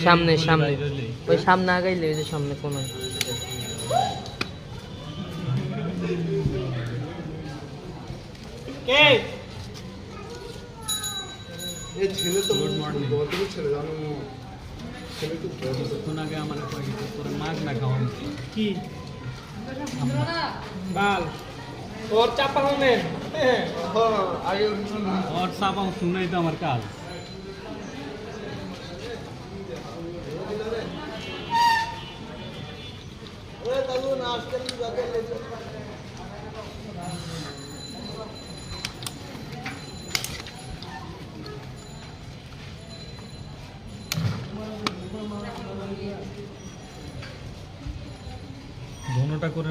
সামনে সামনে ওই সামনে আগাইলে ওই যে সামনে কোনো কে এই ছেলে তো বড় ছেলে জানো ছেলে তো কোন আগে আমার পুরো মাগ না খাওয়া কি বাল ওর চাপা হবে আগে না और सापा सुनाई तो আমার কাজ ওরে দাদু না আজকে যাকে दोनोटा করে